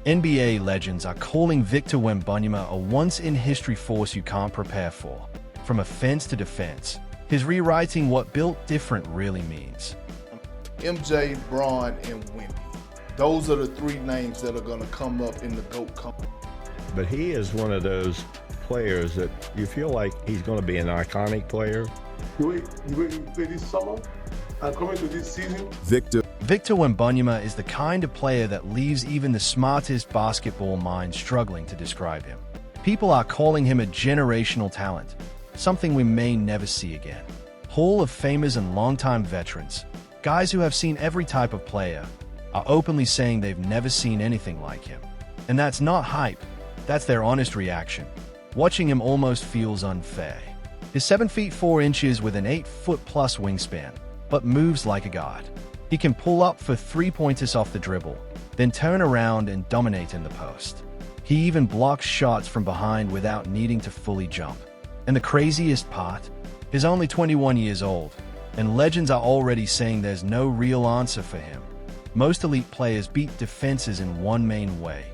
NBA legends are calling Victor Wembanyama a once-in-history force you can't prepare for. From offense to defense, he's rewriting what built different really means. MJ, Braun, and Wemby. Those are the three names that are going to come up in the GOAT company. But he is one of those players that you feel like he's going to be an iconic player. The way he played this summer and coming to this season. Victor Wembanyama is the kind of player that leaves even the smartest basketball minds struggling to describe him. People are calling him a generational talent, something we may never see again. Hall of Famers and longtime veterans, guys who have seen every type of player, are openly saying they've never seen anything like him. And that's not hype, that's their honest reaction. Watching him almost feels unfair. He's 7 feet 4 inches with an 8-foot-plus wingspan, but moves like a god. He can pull up for three-pointers off the dribble, then turn around and dominate in the post. He even blocks shots from behind without needing to fully jump. And the craziest part? He's only 21 years old, and legends are already saying there's no real answer for him. Most elite players beat defenses in one main way,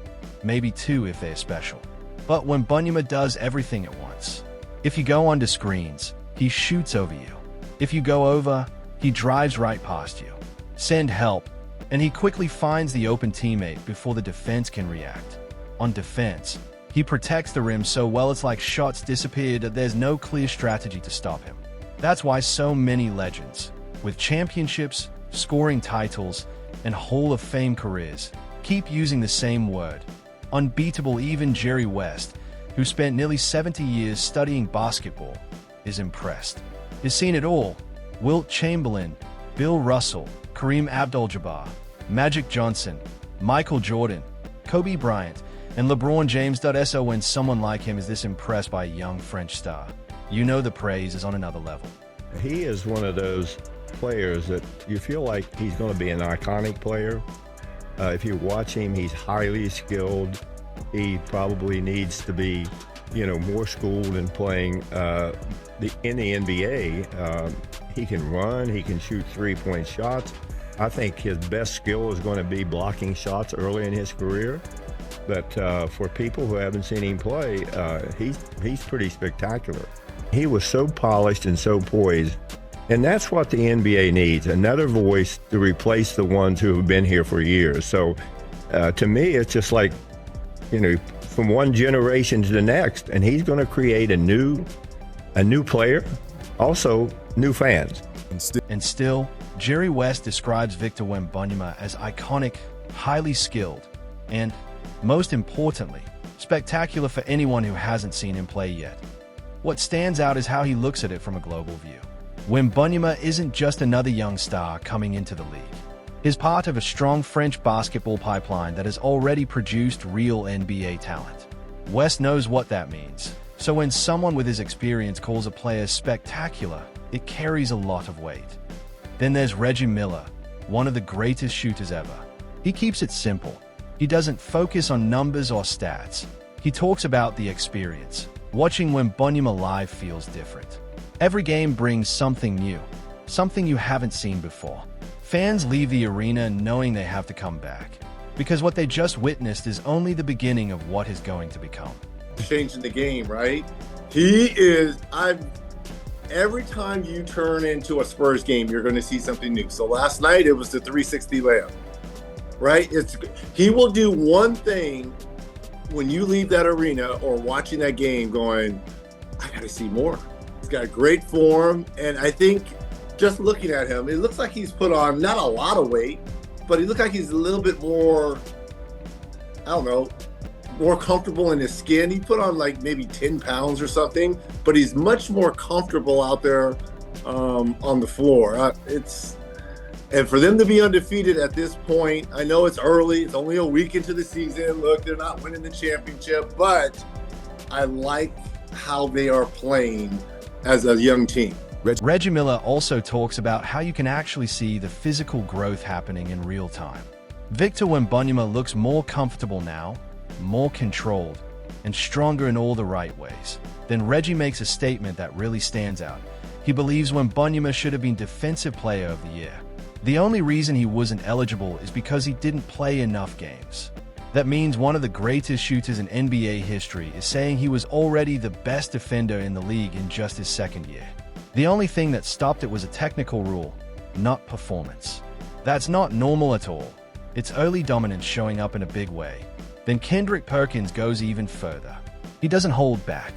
maybe two if they're special. But Wembanyama does everything at once. If you go under screens, he shoots over you. If you go over, he drives right past you. Send help, and he quickly finds the open teammate before the defense can react. On defense, he protects the rim so well it's like shots disappear that there's no clear strategy to stop him. That's why so many legends, with championships, scoring titles, and Hall of Fame careers, keep using the same word. Unbeatable. Even Jerry West, who spent nearly 70 years studying basketball, is impressed. He's seen it all. Wilt Chamberlain, Bill Russell, Kareem Abdul-Jabbar, Magic Johnson, Michael Jordan, Kobe Bryant, and LeBron James. So when someone like him is this impressed by a young French star, you know the praise is on another level. He is one of those players that you feel like he's going to be an iconic player. If you watch him, he's highly skilled. He probably needs to be, more schooled in playing in the NBA. He can run, he can shoot three-point shots. I think his best skill is going to be blocking shots early in his career. But for people who haven't seen him play, he's pretty spectacular. He was so polished and so poised. And that's what the NBA needs, another voice to replace the ones who have been here for years. So to me, it's just like, from one generation to the next, and he's going to create a new player, also new fans. And still, Jerry West describes Victor Wembanyama as iconic, highly skilled, and, most importantly, spectacular for anyone who hasn't seen him play yet. What stands out is how he looks at it from a global view. Wembanyama isn't just another young star coming into the league. He's part of a strong French basketball pipeline that has already produced real NBA talent. West knows what that means, so when someone with his experience calls a player spectacular, it carries a lot of weight. Then there's Reggie Miller, one of the greatest shooters ever. He keeps it simple. He doesn't focus on numbers or stats. He talks about the experience. Watching Wembanyama live feels different. Every game brings something new, something you haven't seen before. Fans leave the arena knowing they have to come back, because what they just witnessed is only the beginning of what is going to become. Changing the game, right? Every time you turn into a Spurs game, you're going to see something new. So last night, it was the 360 layup, right? He will do one thing when you leave that arena or watching that game going, I got to see more. He's got great form, and I think just looking at him, it looks like he's put on not a lot of weight, but he looks like he's a little bit more, more comfortable in his skin. He put on like maybe 10 pounds or something, but he's much more comfortable out there on the floor. And for them to be undefeated at this point, I know it's early, it's only a week into the season. Look, they're not winning the championship, but I like how they are playing as a young team. Reggie Miller also talks about how you can actually see the physical growth happening in real time. Victor Wembanyama looks more comfortable now, more controlled, and stronger in all the right ways. Then Reggie makes a statement that really stands out. He believes Wembanyama should have been Defensive Player of the Year. The only reason he wasn't eligible is because he didn't play enough games. That means one of the greatest shooters in NBA history is saying he was already the best defender in the league in just his second year. The only thing that stopped it was a technical rule, not performance. That's not normal at all. It's early dominance showing up in a big way. Then Kendrick Perkins goes even further. He doesn't hold back,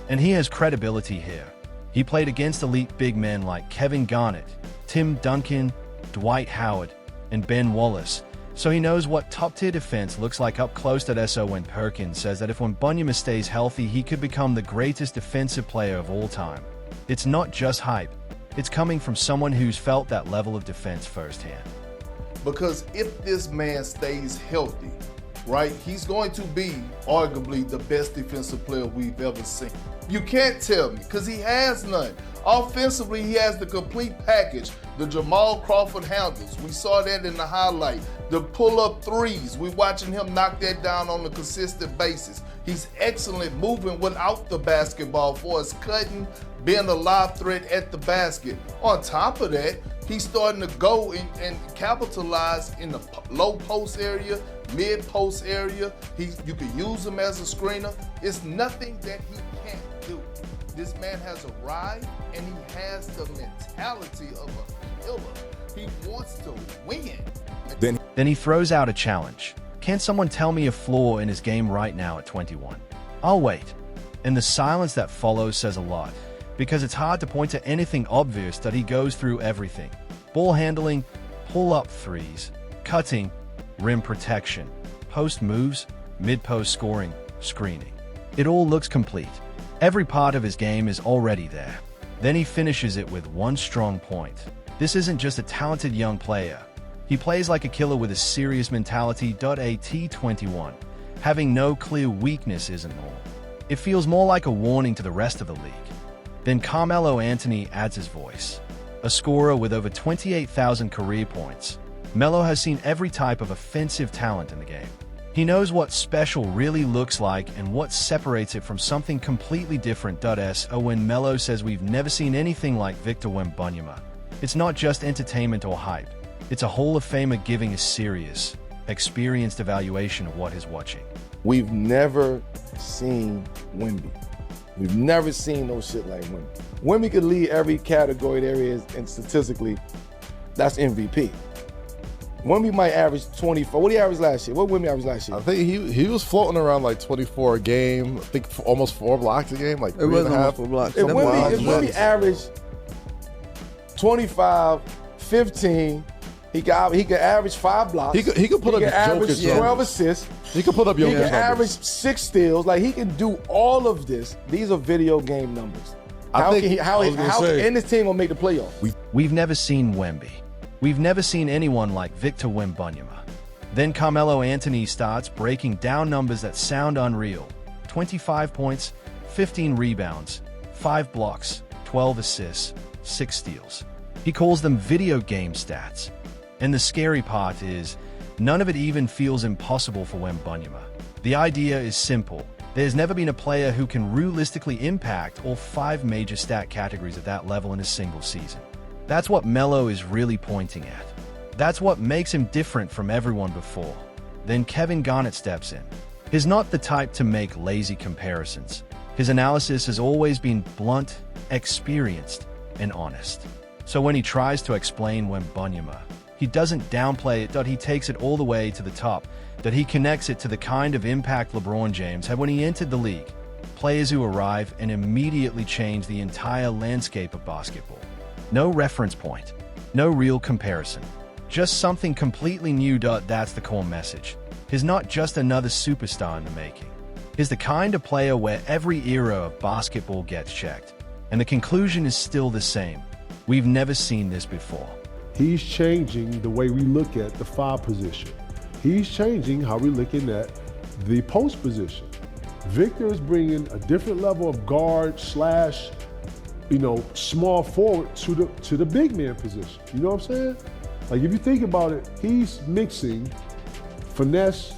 and he has credibility here. He played against elite big men like Kevin Garnett, Tim Duncan, Dwight Howard, and Ben Wallace, so he knows what top-tier defense looks like up close. So when Perkins says that if Wembanyama stays healthy, he could become the greatest defensive player of all time. It's not just hype. It's coming from someone who's felt that level of defense firsthand. Because if this man stays healthy, right, he's going to be arguably the best defensive player we've ever seen. You can't tell me, because he has none. Offensively, he has the complete package. The Jamal Crawford handles, we saw that in the highlight. The pull-up threes, we're watching him knock that down on a consistent basis. He's excellent moving without the basketball for his cutting, being a live threat at the basket. On top of that, he's starting to go and capitalize in the low post area, mid post area. You can use him as a screener. It's nothing that he can't do. This man has arrived, and he has the mentality of a killer. He wants to win. Then he throws out a challenge. Can someone tell me a flaw in his game right now at 21? I'll wait. And the silence that follows says a lot, because it's hard to point to anything obvious that he goes through everything. Ball handling, pull-up threes, cutting, rim protection, post moves, mid-post scoring, screening. It all looks complete. Every part of his game is already there. Then he finishes it with one strong point. This isn't just a talented young player. He plays like a killer with a serious mentality. At 21, having no clear weakness isn't normal. It feels more like a warning to the rest of the league. Then Carmelo Anthony adds his voice. A scorer with over 28,000 career points, Melo has seen every type of offensive talent in the game. He knows what special really looks like and what separates it from something completely different. So when Melo says we've never seen anything like Victor Wembanyama, it's not just entertainment or hype. It's a Hall of Famer giving a serious, experienced evaluation of what he's watching. We've never seen Wemby. We've never seen no shit like Wemby. Wemby could lead every category there is, and statistically, that's MVP. Wemby might average 24. What did he average last year? What Wemby average last year? I think he was floating around like 24 a game. I think almost 4 blocks a game, like It 3 was and a half. almost 4 blocks. If Them blocks. Wemby averaged 25, 15, he could average 5 blocks. He could put up average Jokic 12 numbers. assists. He could put up He Jokic can numbers. average 6 steals. Like, he can do all of this. These are video game numbers. How I can this team gonna make the playoffs? We've never seen Wemby. We've never seen anyone like Victor Wembanyama. Then Carmelo Anthony starts breaking down numbers that sound unreal. 25 points, 15 rebounds, 5 blocks, 12 assists, 6 steals. He calls them video game stats. And the scary part is, none of it even feels impossible for Wembanyama. The idea is simple. There's never been a player who can realistically impact all 5 major stat categories at that level in a single season. That's what Melo is really pointing at. That's what makes him different from everyone before. Then Kevin Garnett steps in. He's not the type to make lazy comparisons. His analysis has always been blunt, experienced, and honest. So when he tries to explain Wembanyama, he doesn't downplay it. He takes it all the way to the top. That he connects it to the kind of impact LeBron James had when he entered the league. Players who arrive and immediately change the entire landscape of basketball. No reference point, no real comparison, just something completely new. That's the core message. He's not just another superstar in the making. He's the kind of player where every era of basketball gets checked, and the conclusion is still the same. We've never seen this before. He's changing the way we look at the 5 position. He's changing how we're looking at the post position. Victor is bringing a different level of guard / small forward to the big man position. You know what I'm saying? Like, if you think about it, he's mixing finesse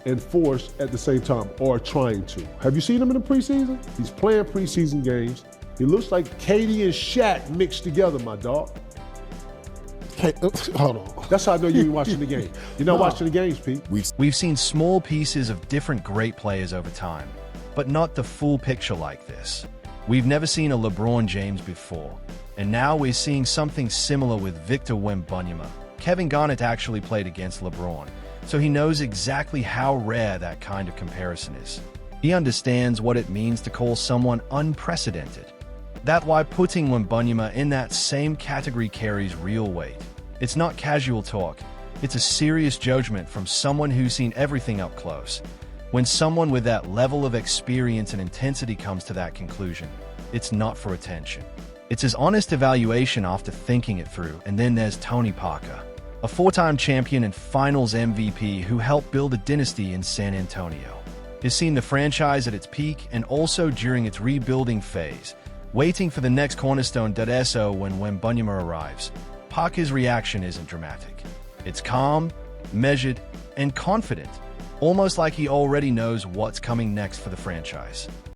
and force at the same time, or trying to. Have you seen him in the preseason? He's playing preseason games. He looks like Katie and Shaq mixed together, my dog. Okay, hold on. That's how I know you ain't watching the game. You're not watching the games, Pete. We've seen small pieces of different great players over time, but not the full picture like this. We've never seen a LeBron James before, and now we're seeing something similar with Victor Wembanyama. Kevin Garnett actually played against LeBron, so he knows exactly how rare that kind of comparison is. He understands what it means to call someone unprecedented. That's why putting Wembanyama in that same category carries real weight. It's not casual talk. It's a serious judgment from someone who's seen everything up close. When someone with that level of experience and intensity comes to that conclusion, it's not for attention. It's his honest evaluation after thinking it through. And then there's Tony Parker, a four-time champion and finals MVP who helped build a dynasty in San Antonio. He's seen the franchise at its peak and also during its rebuilding phase, waiting for the next cornerstone .so when Wembanyama arrives. Parker's reaction isn't dramatic. It's calm, measured, and confident, almost like he already knows what's coming next for the franchise.